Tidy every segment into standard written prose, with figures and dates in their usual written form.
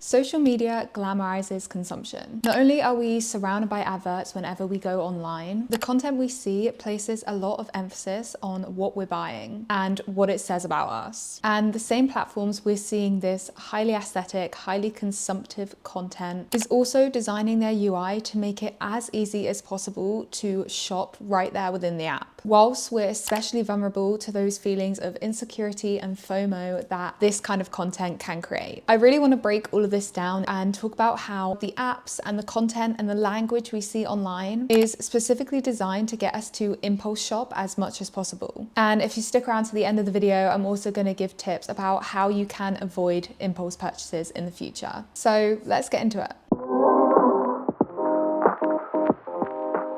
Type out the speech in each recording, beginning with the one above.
Social media glamorizes consumption. Not only are we surrounded by adverts whenever we go online, the content we see places a lot of emphasis on what we're buying and what it says about us. And the same platforms we're seeing this highly aesthetic, highly consumptive content is also designing their UI to make it as easy as possible to shop right there within the app. Whilst we're especially vulnerable to those feelings of insecurity and FOMO that this kind of content can create. I really want to break all of this down and talk about how the apps and the content and the language we see online is specifically designed to get us to impulse shop as much as possible. And if you stick around to the end of the video, I'm also going to give tips about how you can avoid impulse purchases in the future. So let's get into it.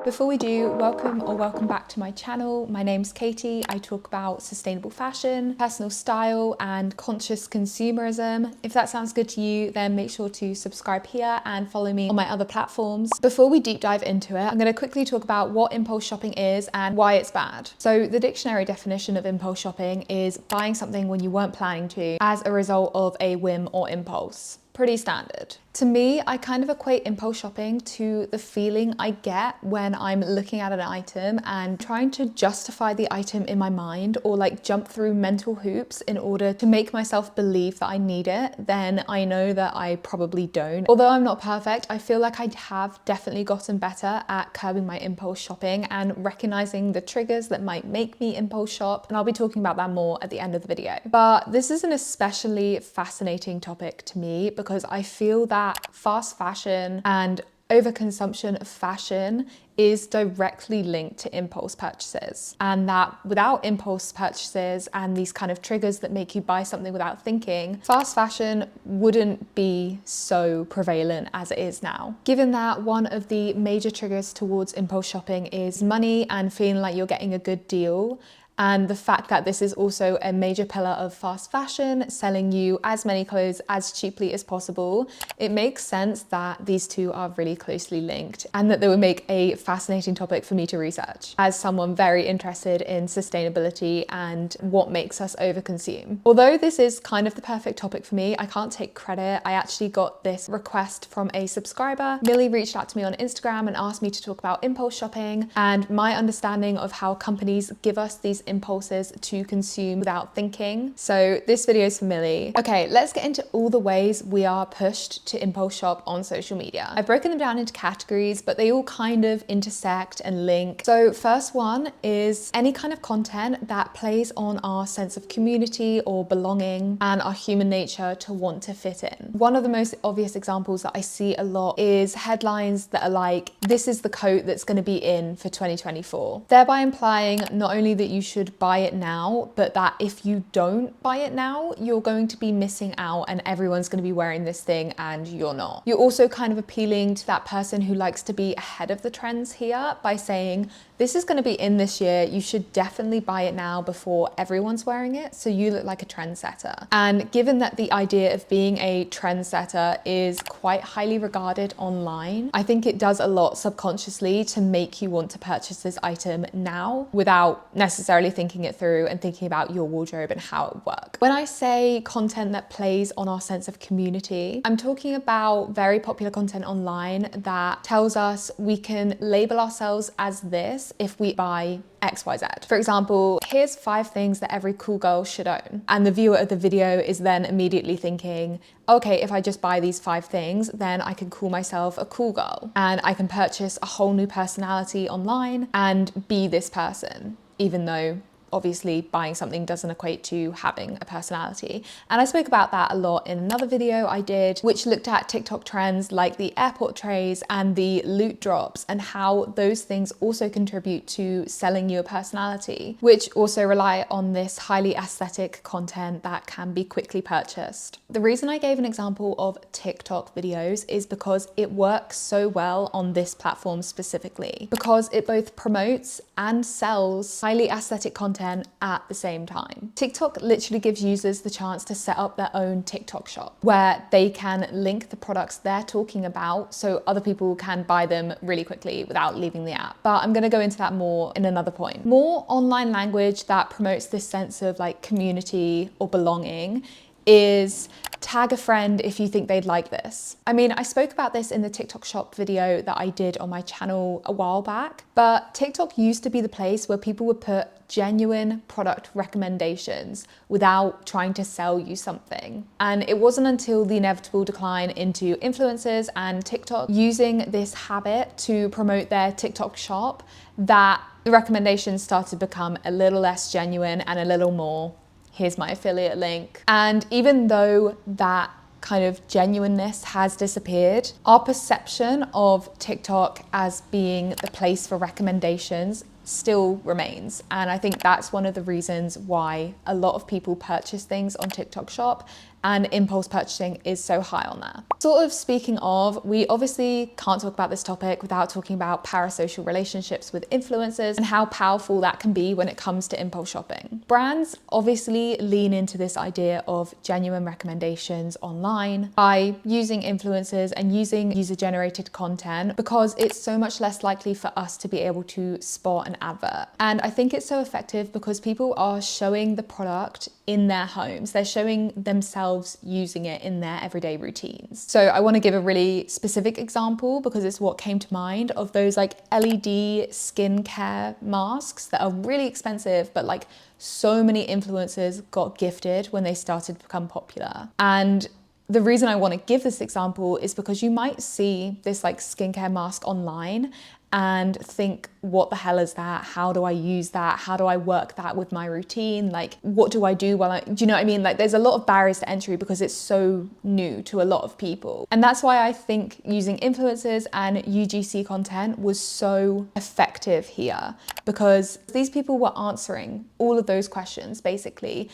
Before we do, welcome back to my channel. My name's Katie. I talk about sustainable fashion, personal style, and conscious consumerism. If that sounds good to you, then make sure to subscribe here and follow me on my other platforms. Before we deep dive into it, I'm going to quickly talk about what impulse shopping is and why it's bad. So the dictionary definition of impulse shopping is buying something when you weren't planning to as a result of a whim or impulse. Pretty standard. To me, I kind of equate impulse shopping to the feeling I get when I'm looking at an item and trying to justify the item in my mind or like jump through mental hoops in order to make myself believe that I need it. Then I know that I probably don't. Although I'm not perfect, I feel like I have definitely gotten better at curbing my impulse shopping and recognizing the triggers that might make me impulse shop. And I'll be talking about that more at the end of the video. But this is an especially fascinating topic to me because I feel that fast fashion and overconsumption of fashion is directly linked to impulse purchases, and that without impulse purchases and these kind of triggers that make you buy something without thinking, fast fashion wouldn't be so prevalent as it is now. Given that one of the major triggers towards impulse shopping is money and feeling like you're getting a good deal, and the fact that this is also a major pillar of fast fashion, selling you as many clothes as cheaply as possible, it makes sense that these two are really closely linked and that they would make a fascinating topic for me to research as someone very interested in sustainability and what makes us overconsume. Although this is kind of the perfect topic for me, I can't take credit. I actually got this request from a subscriber. Millie reached out to me on Instagram and asked me to talk about impulse shopping and my understanding of how companies give us these impulses to consume without thinking. So this video is for Millie. Okay, let's get into all the ways we are pushed to impulse shop on social media. I've broken them down into categories, but they all kind of intersect and link. So first one is any kind of content that plays on our sense of community or belonging and our human nature to want to fit in. One of the most obvious examples that I see a lot is headlines that are like, this is the coat that's going to be in for 2024, thereby implying not only that you should buy it now, but that if you don't buy it now, you're going to be missing out and everyone's going to be wearing this thing and you're not. You're also kind of appealing to that person who likes to be ahead of the trends here by saying, this is going to be in this year, you should definitely buy it now before everyone's wearing it, so you look like a trendsetter. And given that the idea of being a trendsetter is quite highly regarded online, I think it does a lot subconsciously to make you want to purchase this item now without necessarily thinking it through and thinking about your wardrobe and how it works. When I say content that plays on our sense of community, I'm talking about very popular content online that tells us we can label ourselves as this if we buy XYZ. For example, here's 5 things that every cool girl should own. And the viewer of the video is then immediately thinking, okay, if I just buy these 5 things, then I can call myself a cool girl and I can purchase a whole new personality online and be this person, even though obviously buying something doesn't equate to having a personality. And I spoke about that a lot in another video I did, which looked at TikTok trends like the airport trays and the loot drops and how those things also contribute to selling you a personality, which also rely on this highly aesthetic content that can be quickly purchased. The reason I gave an example of TikTok videos is because it works so well on this platform specifically, because it both promotes and sells highly aesthetic content at the same time. TikTok literally gives users the chance to set up their own TikTok shop where they can link the products they're talking about so other people can buy them really quickly without leaving the app. But I'm going to go into that more in another point. More online language that promotes this sense of like community or belonging is tag a friend if you think they'd like this. I mean, I spoke about this in the TikTok shop video that I did on my channel a while back, but TikTok used to be the place where people would put genuine product recommendations without trying to sell you something. And it wasn't until the inevitable decline into influencers and TikTok using this habit to promote their TikTok shop that the recommendations started to become a little less genuine and a little more, here's my affiliate link. And even though that kind of genuineness has disappeared, our perception of TikTok as being the place for recommendations still remains. And I think that's one of the reasons why a lot of people purchase things on TikTok shop and impulse purchasing is so high on there. Sort of speaking of, we obviously can't talk about this topic without talking about parasocial relationships with influencers and how powerful that can be when it comes to impulse shopping. Brands obviously lean into this idea of genuine recommendations online by using influencers and using user-generated content because it's so much less likely for us to be able to spot an advert. And I think it's so effective because people are showing the product in their homes. They're showing themselves using it in their everyday routines. So I want to give a really specific example because it's what came to mind of those like LED skincare masks that are really expensive, but like so many influencers got gifted when they started to become popular. And the reason I want to give this example is because you might see this like skincare mask online and think, what the hell is that? How do I use that? How do I work that with my routine? Like, what do I do do you know what I mean? Like, there's a lot of barriers to entry because it's so new to a lot of people. And that's why I think using influencers and UGC content was so effective here, because these people were answering all of those questions basically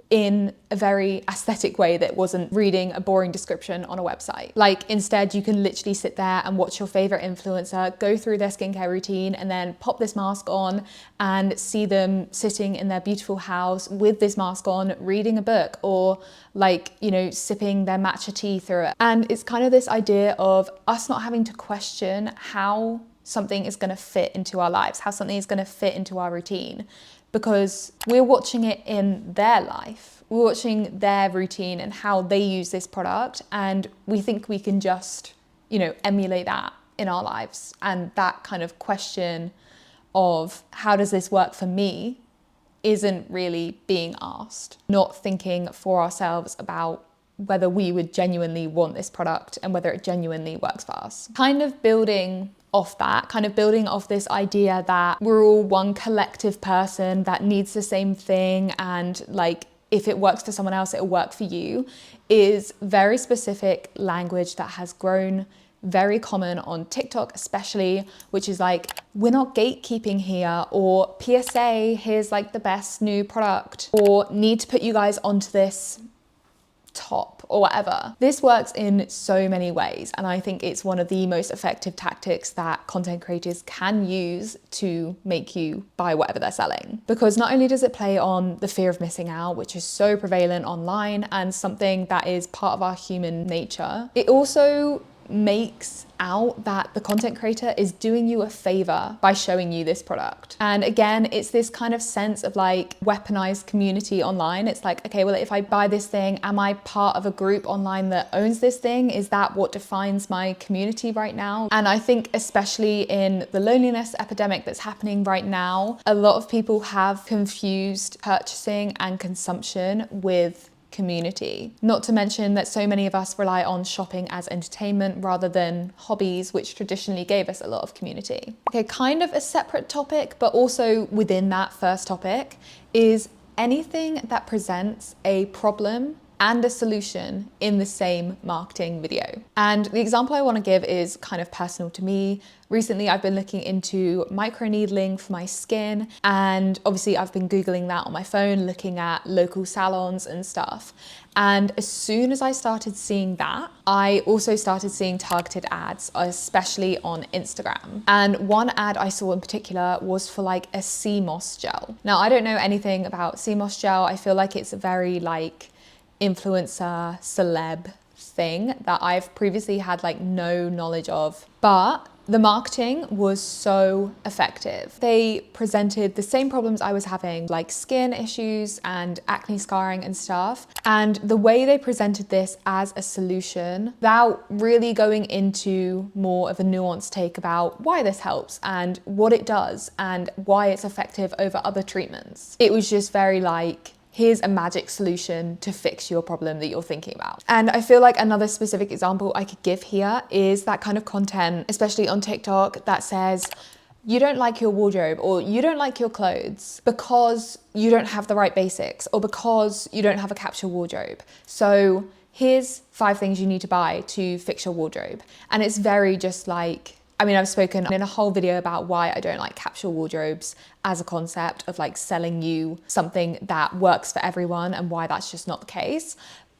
in a very aesthetic way that wasn't reading a boring description on a website. Like instead, you can literally sit there and watch your favorite influencer go through their skincare routine and then pop this mask on and see them sitting in their beautiful house with this mask on, reading a book or like, you know, sipping their matcha tea through it. And it's kind of this idea of us not having to question how something is going to fit into our lives, how something is going to fit into our routine, because we're watching it in their life. We're watching their routine and how they use this product, and we think we can just, you know, emulate that in our lives. And that kind of question of how does this work for me isn't really being asked. Not thinking for ourselves about whether we would genuinely want this product and whether it genuinely works for us. Kind of building off that, kind of building off this idea that we're all one collective person that needs the same thing, and like if it works for someone else, it'll work for you, is very specific language that has grown very common on TikTok especially, which is like, we're not gatekeeping here, or PSA, here's like the best new product, or need to put you guys onto this top or whatever. This works in so many ways, and I think it's one of the most effective tactics that content creators can use to make you buy whatever they're selling. Because not only does it play on the fear of missing out, which is so prevalent online and something that is part of our human nature, it also makes out that the content creator is doing you a favor by showing you this product. And again, it's this kind of sense of like weaponized community online. It's like, okay, well, if I buy this thing, am I part of a group online that owns this thing? Is that what defines my community right now? And I think especially in the loneliness epidemic that's happening right now, a lot of people have confused purchasing and consumption with community. Not to mention that so many of us rely on shopping as entertainment rather than hobbies, which traditionally gave us a lot of community. Okay, kind of a separate topic, but also within that first topic, is anything that presents a problem and a solution in the same marketing video. And the example I want to give is kind of personal to me. Recently, I've been looking into microneedling for my skin, and obviously I've been Googling that on my phone, looking at local salons and stuff. And as soon as I started seeing that, I also started seeing targeted ads, especially on Instagram. And one ad I saw in particular was for like a sea moss gel. Now, I don't know anything about sea moss gel. I feel like it's a very like influencer, celeb thing that I've previously had like no knowledge of. But the marketing was so effective. They presented the same problems I was having, like skin issues and acne scarring and stuff. And the way they presented this as a solution, without really going into more of a nuanced take about why this helps and what it does and why it's effective over other treatments. It was just very like, here's a magic solution to fix your problem that you're thinking about. And I feel like another specific example I could give here is that kind of content, especially on TikTok, that says, you don't like your wardrobe or you don't like your clothes because you don't have the right basics or because you don't have a capsule wardrobe. So here's 5 things you need to buy to fix your wardrobe. And it's very just like, I mean, I've spoken in a whole video about why I don't like capsule wardrobes as a concept of like selling you something that works for everyone and why that's just not the case.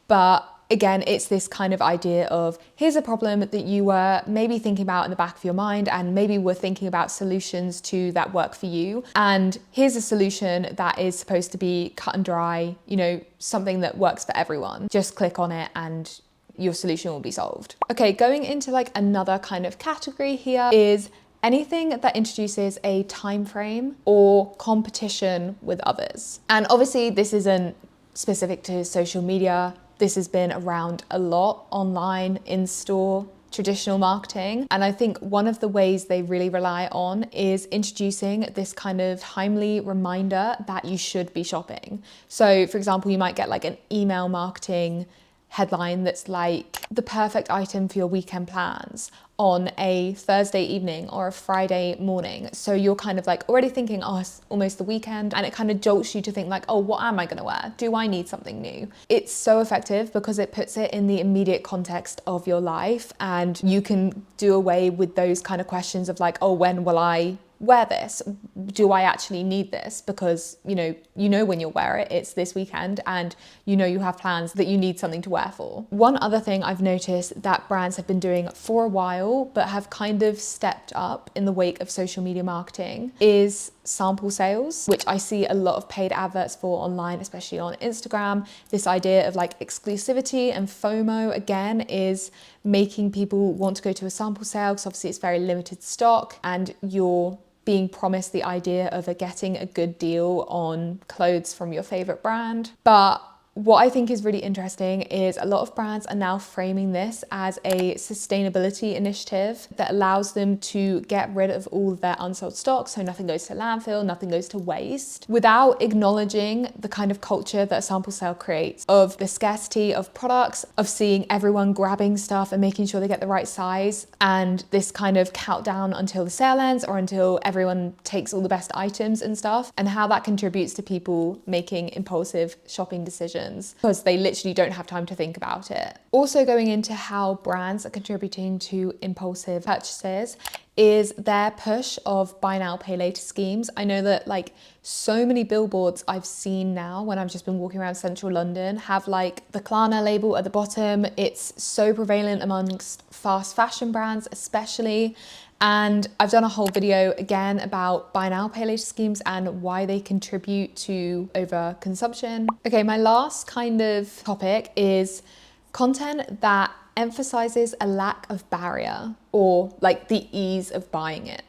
But again, it's this kind of idea of here's a problem that you were maybe thinking about in the back of your mind and maybe were thinking about solutions to that work for you. And here's a solution that is supposed to be cut and dry, you know, something that works for everyone. Just click on it and your solution will be solved. Okay, going into like another kind of category here is anything that introduces a time frame or competition with others. And obviously this isn't specific to social media. This has been around a lot online, in store, traditional marketing. And I think one of the ways they really rely on is introducing this kind of timely reminder that you should be shopping. So for example, you might get like an email marketing headline that's like the perfect item for your weekend plans on a Thursday evening or a Friday morning. So you're kind of like already thinking, oh, it's almost the weekend, and it kind of jolts you to think like, oh, what am I gonna wear? Do I need something new? It's so effective because it puts it in the immediate context of your life, and you can do away with those kind of questions of like, oh, when will I wear this? Do I actually need this? Because you know when you'll wear it, it's this weekend, and you know you have plans that you need something to wear for. One other thing I've noticed that brands have been doing for a while but have kind of stepped up in the wake of social media marketing is sample sales, which I see a lot of paid adverts for online, especially on Instagram. This idea of like exclusivity and FOMO again is making people want to go to a sample sale because obviously it's very limited stock and you're being promised the idea of getting a good deal on clothes from your favorite brand. But what I think is really interesting is a lot of brands are now framing this as a sustainability initiative that allows them to get rid of all of their unsold stock, so nothing goes to landfill, nothing goes to waste, without acknowledging the kind of culture that a sample sale creates of the scarcity of products, of seeing everyone grabbing stuff and making sure they get the right size, and this kind of countdown until the sale ends or until everyone takes all the best items and stuff, and how that contributes to people making impulsive shopping decisions because they literally don't have time to think about it. Also going into how brands are contributing to impulsive purchases is their push of buy now, pay later schemes. I know that like so many billboards I've seen now when I've just been walking around central London have like the Klarna label at the bottom. It's so prevalent amongst fast fashion brands especially. And I've done a whole video again about buy now, pay later schemes and why they contribute to overconsumption. Okay, my last kind of topic is content that emphasizes a lack of barrier or like the ease of buying it.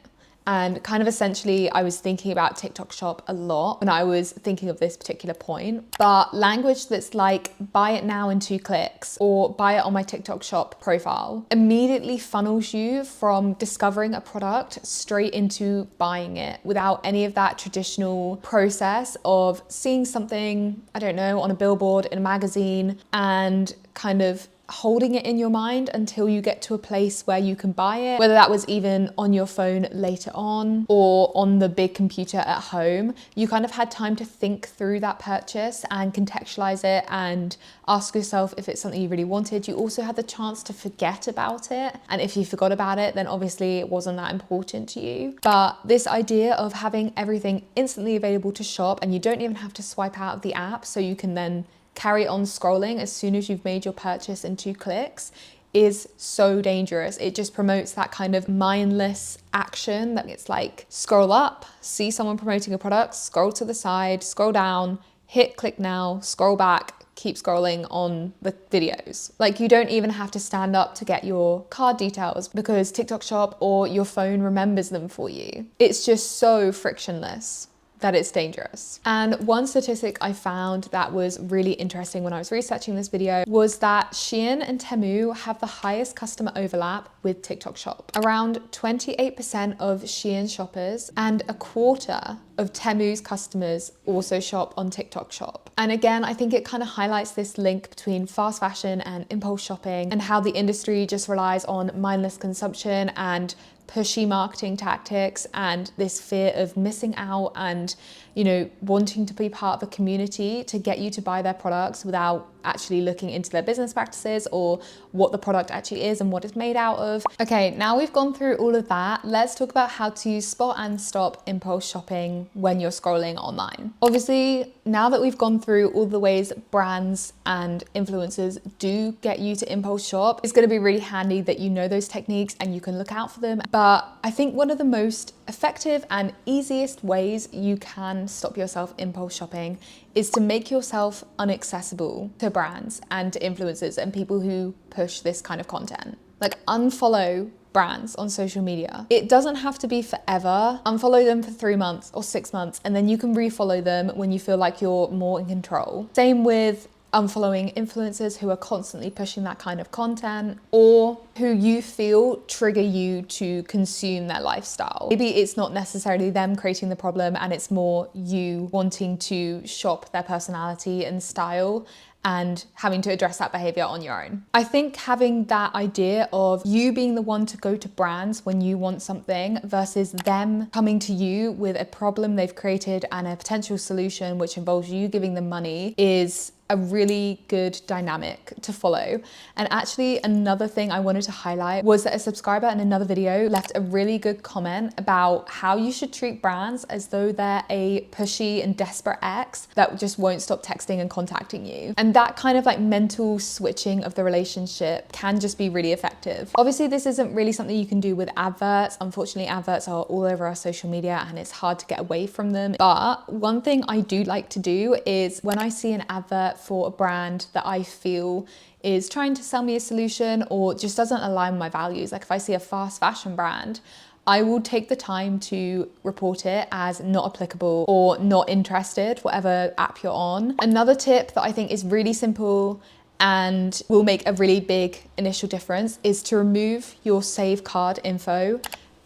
And kind of essentially, I was thinking about TikTok Shop a lot when I was thinking of this particular point, but language that's like, buy it now in 2 clicks or buy it on my TikTok Shop profile immediately funnels you from discovering a product straight into buying it without any of that traditional process of seeing something, I don't know, on a billboard, in a magazine, and kind of holding it in your mind until you get to a place where you can buy it, whether that was even on your phone later on or on the big computer at home. You kind of had time to think through that purchase and contextualize it and ask yourself if it's something you really wanted. You also had the chance to forget about it, and if you forgot about it, then obviously it wasn't that important to you. But this idea of having everything instantly available to shop and you don't even have to swipe out of the app, so you can then carry on scrolling as soon as you've made your purchase in 2 clicks is so dangerous. It just promotes that kind of mindless action that it's like scroll up, see someone promoting a product, scroll to the side, scroll down, hit click now, scroll back, keep scrolling on the videos. Like, you don't even have to stand up to get your card details because TikTok Shop or your phone remembers them for you. It's just so frictionless that it's dangerous. And one statistic I found that was really interesting when I was researching this video was that Shein and Temu have the highest customer overlap with TikTok Shop. Around 28% of Shein shoppers and a quarter of Temu's customers also shop on TikTok Shop. And again, I think it kind of highlights this link between fast fashion and impulse shopping and how the industry just relies on mindless consumption and pushy marketing tactics and this fear of missing out and, you know, wanting to be part of a community to get you to buy their products without actually looking into their business practices or what the product actually is and what it's made out of. Okay, now we've gone through all of that, let's talk about how to spot and stop impulse shopping when you're scrolling online. Obviously, now that we've gone through all the ways brands and influencers do get you to impulse shop, it's going to be really handy that you know those techniques and you can look out for them. But I think one of the most effective and easiest ways you can stop yourself impulse shopping is to make yourself inaccessible to brands and to influencers and people who push this kind of content. Like, unfollow brands on social media. It doesn't have to be forever. Unfollow them for 3 months or 6 months, and then you can refollow them when you feel like you're more in control. Same with unfollowing influencers who are constantly pushing that kind of content or who you feel trigger you to consume their lifestyle. Maybe it's not necessarily them creating the problem and it's more you wanting to shop their personality and style and having to address that behavior on your own. I think having that idea of you being the one to go to brands when you want something versus them coming to you with a problem they've created and a potential solution which involves you giving them money is a really good dynamic to follow. And actually, another thing I wanted to highlight was that a subscriber in another video left a really good comment about how you should treat brands as though they're a pushy and desperate ex that just won't stop texting and contacting you. And that kind of like mental switching of the relationship can just be really effective. Obviously, this isn't really something you can do with adverts. Unfortunately, adverts are all over our social media and it's hard to get away from them. But one thing I do like to do is when I see an advert for a brand that I feel is trying to sell me a solution or just doesn't align with my values, like if I see a fast fashion brand, I will take the time to report it as not applicable or not interested, whatever app you're on. Another tip that I think is really simple and will make a really big initial difference is to remove your save card info,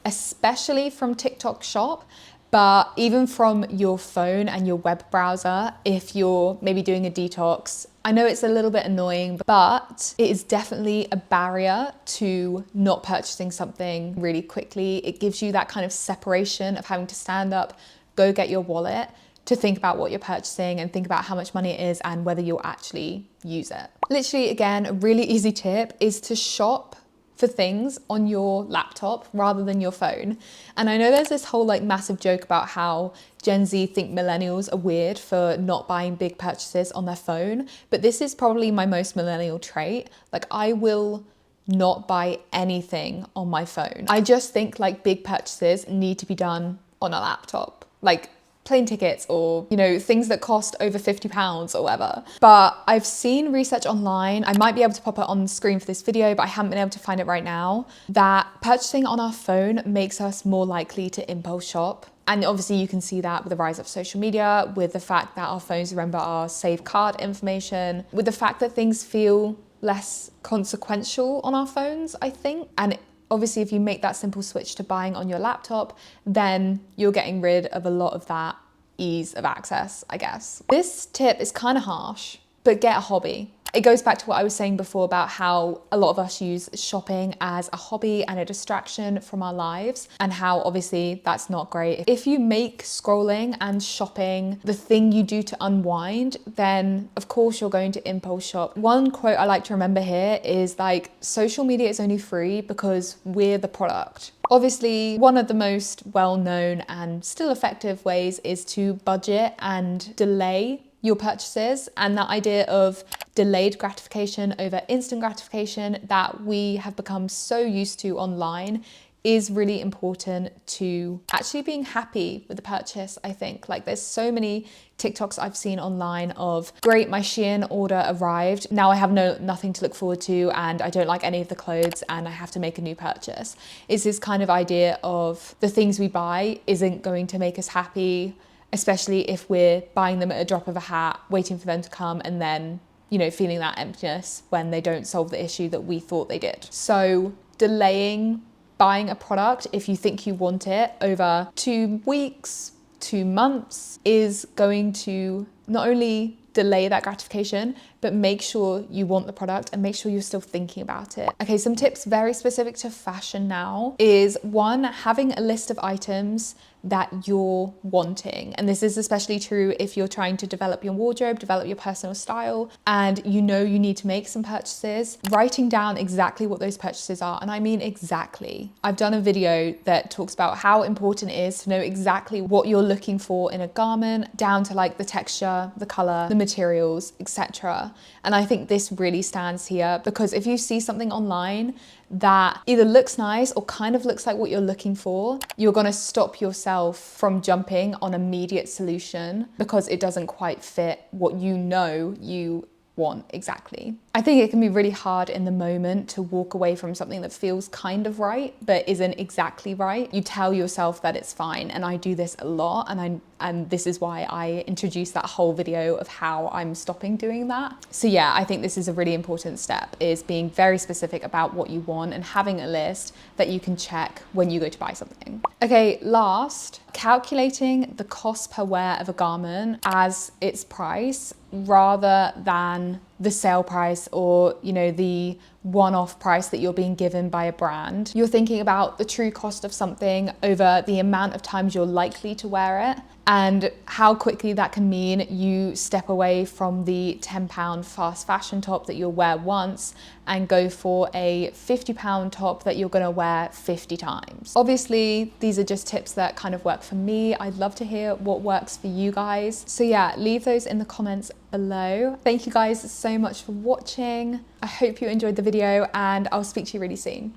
especially from TikTok Shop. But even from your phone and your web browser, if you're maybe doing a detox, I know it's a little bit annoying, but it is definitely a barrier to not purchasing something really quickly. It gives you that kind of separation of having to stand up, go get your wallet, to think about what you're purchasing and think about how much money it is and whether you'll actually use it. Literally, again, a really easy tip is to shop for things on your laptop rather than your phone. And I know there's this whole like massive joke about how Gen Z think millennials are weird for not buying big purchases on their phone, but this is probably my most millennial trait. Like, I will not buy anything on my phone. I just think like big purchases need to be done on a laptop. Like plane tickets or, you know, things that cost over £50 or whatever. But I've seen research online, I might be able to pop it on the screen for this video, but I haven't been able to find it right now, that purchasing on our phone makes us more likely to impulse shop. And obviously you can see that with the rise of social media, with the fact that our phones remember our save card information, with the fact that things feel less consequential on our phones, I think. And obviously, if you make that simple switch to buying on your laptop, then you're getting rid of a lot of that ease of access, I guess. This tip is kind of harsh, but get a hobby. It goes back to what I was saying before about how a lot of us use shopping as a hobby and a distraction from our lives, and how obviously that's not great. If you make scrolling and shopping the thing you do to unwind, then of course you're going to impulse shop. One quote I like to remember here is like, social media is only free because we're the product. Obviously, one of the most well-known and still effective ways is to budget and delay your purchases, and that idea of delayed gratification over instant gratification that we have become so used to online is really important to actually being happy with the purchase, I think. Like, there's so many TikToks I've seen online of, great, my Shein order arrived, now I have nothing to look forward to and I don't like any of the clothes and I have to make a new purchase. It's this kind of idea of the things we buy isn't going to make us happy, especially if we're buying them at a drop of a hat, waiting for them to come and then, you know, feeling that emptiness when they don't solve the issue that we thought they did. So delaying buying a product if you think you want it over 2 weeks, 2 months is going to not only delay that gratification, but make sure you want the product and make sure you're still thinking about it. Okay, some tips very specific to fashion now is, one, having a list of items that you're wanting. And this is especially true if you're trying to develop your wardrobe, develop your personal style, and you know you need to make some purchases. Writing down exactly what those purchases are, and I mean exactly. I've done a video that talks about how important it is to know exactly what you're looking for in a garment, down to like the texture, the color, the materials, etc. And I think this really stands here, because if you see something online that either looks nice or kind of looks like what you're looking for, you're gonna stop yourself from jumping on immediate solution because it doesn't quite fit what you know you want exactly. I think it can be really hard in the moment to walk away from something that feels kind of right but isn't exactly right. You tell yourself that it's fine, and I do this a lot, and this is why I introduced that whole video of how I'm stopping doing that. So yeah, I think this is a really important step, is being very specific about what you want and having a list that you can check when you go to buy something. Okay, last, calculating the cost per wear of a garment as its price rather than the sale price or, you know, the one-off price that you're being given by a brand. You're thinking about the true cost of something over the amount of times you're likely to wear it, and how quickly that can mean you step away from the £10 fast fashion top that you'll wear once and go for a £50 top that you're gonna wear 50 times. Obviously, these are just tips that kind of work for me. I'd love to hear what works for you guys. So yeah, leave those in the comments below. Thank you guys so much for watching. I hope you enjoyed the video, and I'll speak to you really soon.